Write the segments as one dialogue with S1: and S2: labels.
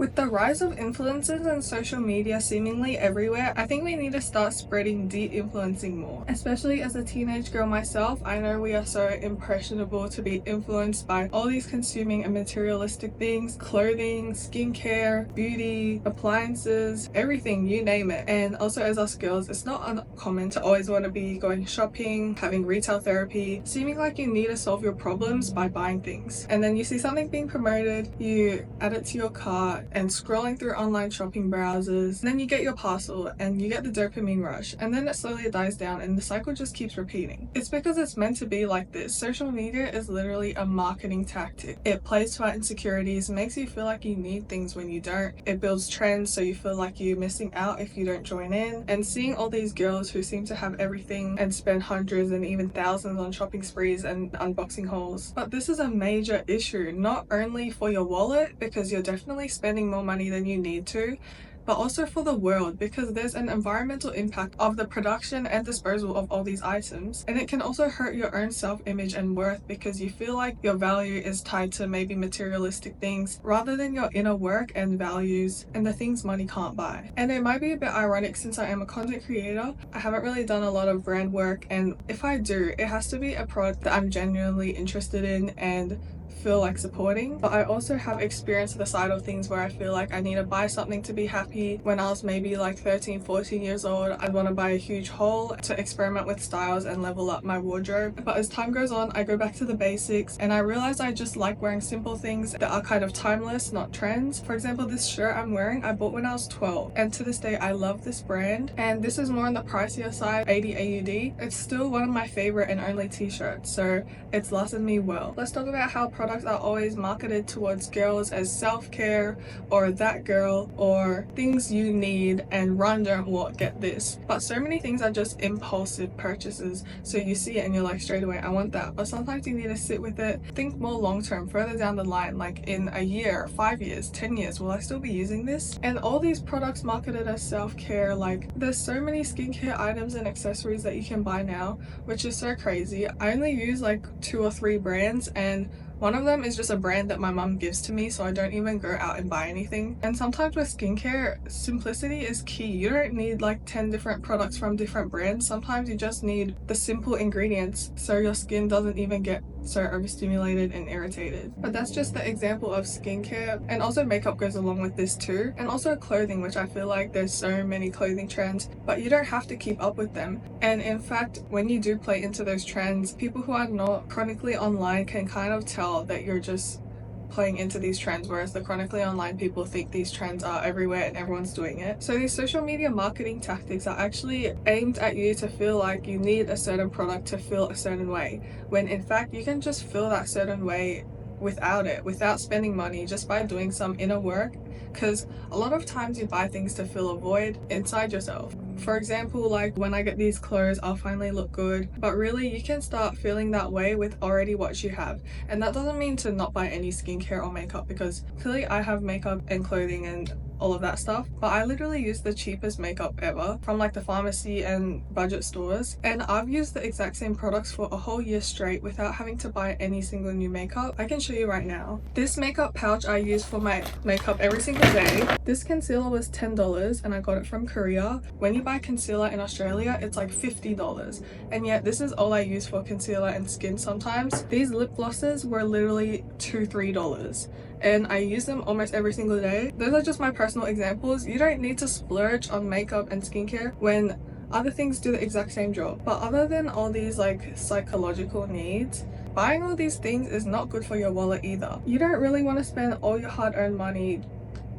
S1: With the rise of influencers and social media seemingly everywhere, I think we need to start spreading de-influencing more. Especially as a teenage girl myself, I know we are so impressionable to be influenced by all these consuming and materialistic things, clothing, skincare, beauty, appliances, everything, you name it. And also as us girls, it's not uncommon to always want to be going shopping, having retail therapy, seeming like you need to solve your problems by buying things. And then you see something being promoted, you add it to your cart, and scrolling through online shopping browsers, and then you get your parcel and you get the dopamine rush, and then it slowly dies down and the cycle just keeps repeating. It's because it's meant to be like this. Social media is literally a marketing tactic. It plays to our insecurities, makes you feel like you need things when you don't. It builds trends so you feel like you're missing out if you don't join in. And seeing all these girls who seem to have everything and spend hundreds and even thousands on shopping sprees and unboxing hauls. But this is a major issue, not only for your wallet, because you're definitely spending more money than you need to, but also for the world, because there's an environmental impact of the production and disposal of all these items. And it can also hurt your own self-image and worth, because you feel like your value is tied to maybe materialistic things rather than your inner work and values and the things money can't buy. And it might be a bit ironic, since I am a content creator, I haven't really done a lot of brand work, and if I do, it has to be a product that I'm genuinely interested in and feel like supporting. But I also have experienced the side of things where I feel like I need to buy something to be happy. When I was maybe like 13-14 years old, I'd want to buy a huge haul to experiment with styles and level up my wardrobe. But as time goes on, I go back to the basics and I realize I just like wearing simple things that are kind of timeless, not trends. For example, this shirt I'm wearing, I bought when I was 12, and to this day I love this brand, and this is more on the pricier side, 80 AUD. It's still one of my favorite and only t-shirts, so it's lasted me well. Let's talk about how products are always marketed towards girls as self-care or that girl or things you need, and run, don't walk, get this. But so many things are just impulsive purchases, so you see it and you're like straight away, I want that. But sometimes you need to sit with it, think more long-term, further down the line, like in a year, 5 years, 10 years, will I still be using this? And all these products marketed as self-care, like there's so many skincare items and accessories that you can buy now, which is so crazy. I only use like 2 or 3 brands, and one of them is just a brand that my mum gives to me, so I don't even go out and buy anything. And sometimes with skincare, simplicity is key. You don't need like 10 different products from different brands. Sometimes you just need the simple ingredients so your skin doesn't even get so overstimulated and irritated. But that's just the example of skincare, and also makeup goes along with this too, and also clothing, which I feel like there's so many clothing trends, but you don't have to keep up with them. And in fact, when you do play into those trends, people who are not chronically online can kind of tell that you're just playing into these trends, whereas the chronically online people think these trends are everywhere and everyone's doing it. So these social media marketing tactics are actually aimed at you to feel like you need a certain product to feel a certain way, when in fact you can just feel that certain way without it, without spending money, just by doing some inner work. Because a lot of times you buy things to fill a void inside yourself. For example, like when I get these clothes, I'll finally look good, but really you can start feeling that way with already what you have. And that doesn't mean to not buy any skincare or makeup, because clearly I have makeup and clothing and all of that stuff, but I literally use the cheapest makeup ever from like the pharmacy and budget stores, and I've used the exact same products for a whole year straight without having to buy any single new makeup. I can show you right now. This makeup pouch I use for my makeup every single day. This concealer was $10 and I got it from Korea. When you buy concealer in Australia, it's like $50, and yet this is all I use for concealer and skin sometimes. These lip glosses were literally $2-3, and I use them almost every single day. Those are just my personal examples. You don't need to splurge on makeup and skincare when other things do the exact same job. But other than all these like psychological needs, buying all these things is not good for your wallet either. You don't really want to spend all your hard-earned money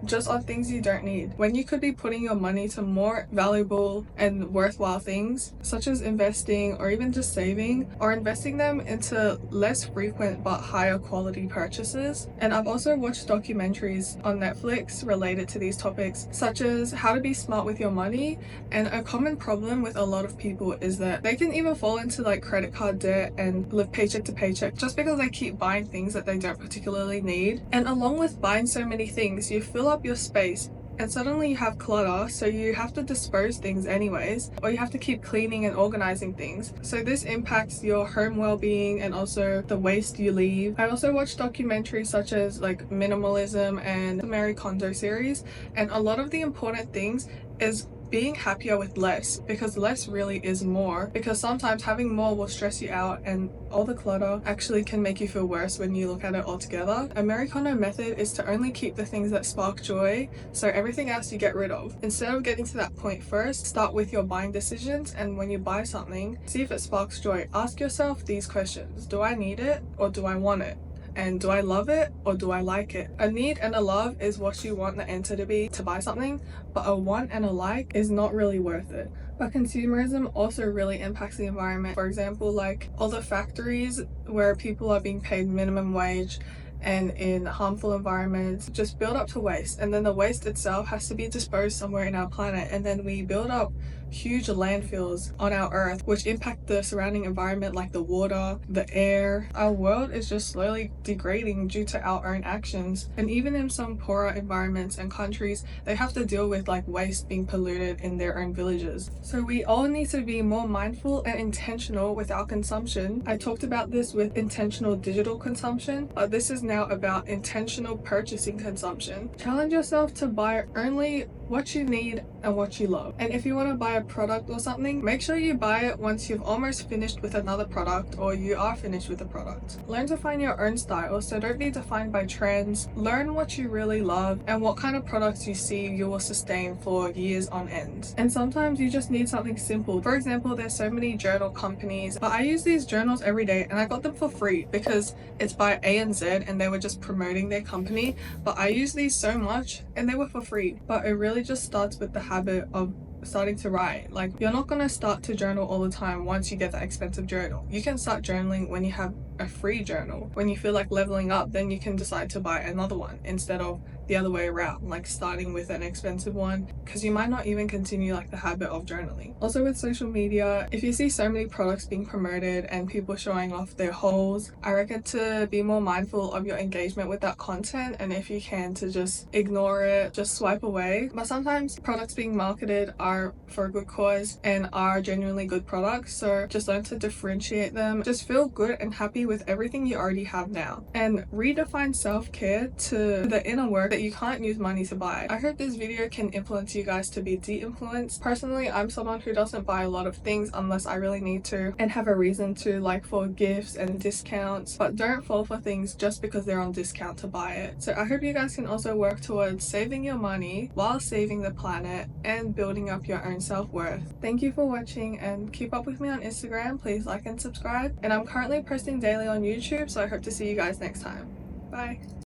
S1: just on things you don't need, when you could be putting your money to more valuable and worthwhile things, such as investing or even just saving, or investing them into less frequent but higher quality purchases. And I've also watched documentaries on Netflix related to these topics, such as how to be smart with your money. And a common problem with a lot of people is that they can even fall into like credit card debt and live paycheck to paycheck just because they keep buying things that they don't particularly need. And along with buying so many things, you fill up your space and suddenly you have clutter, so you have to dispose things anyways, or you have to keep cleaning and organizing things. So this impacts your home well-being and also the waste you leave. I also watch documentaries such as like minimalism and the Marie Kondo series, and a lot of the important things is being happier with less, because less really is more, because sometimes having more will stress you out, and all the clutter actually can make you feel worse when you look at it all together. A Marie Kondo method is to only keep the things that spark joy, so everything else you get rid of. Instead of getting to that point first, start with your buying decisions, and when you buy something, see if it sparks joy. Ask yourself these questions: do I need it or do I want it? And do I love it or do I like it? A need and a love is what you want the answer to be to buy something, but a want and a like is not really worth it. But consumerism also really impacts the environment. For example, like all the factories where people are being paid minimum wage and in harmful environments just build up to waste, and then the waste itself has to be disposed somewhere in our planet, and then we build up huge landfills on our earth which impact the surrounding environment, like the water, the air. Our world is just slowly degrading due to our own actions, and even in some poorer environments and countries, they have to deal with like waste being polluted in their own villages. So we all need to be more mindful and intentional with our consumption. I talked about this with intentional digital consumption, but this is now about intentional purchasing consumption. Challenge yourself to buy only what you need and what you love. And if you want to buy a product or something, make sure you buy it once you've almost finished with another product, or you are finished with a product. Learn to find your own style, so don't be defined by trends. Learn what you really love and what kind of products you see you will sustain for years on end. And sometimes you just need something simple. For example, there's so many journal companies, but I use these journals every day and I got them for free because it's by ANZ and they were just promoting their company. But I use these so much and they were for free. But it really just starts with the habit of starting to write. Like, you're not gonna start to journal all the time once you get that expensive journal. You can start journaling when you have a free journal. When you feel like leveling up, then you can decide to buy another one instead of the other way around, like starting with an expensive one, because you might not even continue like the habit of journaling. Also with social media, if you see so many products being promoted and people showing off their hauls, I reckon to be more mindful of your engagement with that content, and if you can, to just ignore it, just swipe away. But sometimes products being marketed are for a good cause and are genuinely good products, so just learn to differentiate them. Just feel good and happy with everything you already have now, and redefine self-care to the inner work that you can't use money to buy. I hope this video can influence you guys to be de-influenced. Personally, I'm someone who doesn't buy a lot of things unless I really need to and have a reason to, like for gifts and discounts, but don't fall for things just because they're on discount to buy it. So I hope you guys can also work towards saving your money while saving the planet and building up your own self-worth. Thank you for watching, and keep up with me on Instagram. Please like and subscribe, and I'm currently posting daily on YouTube, so I hope to see you guys next time. Bye.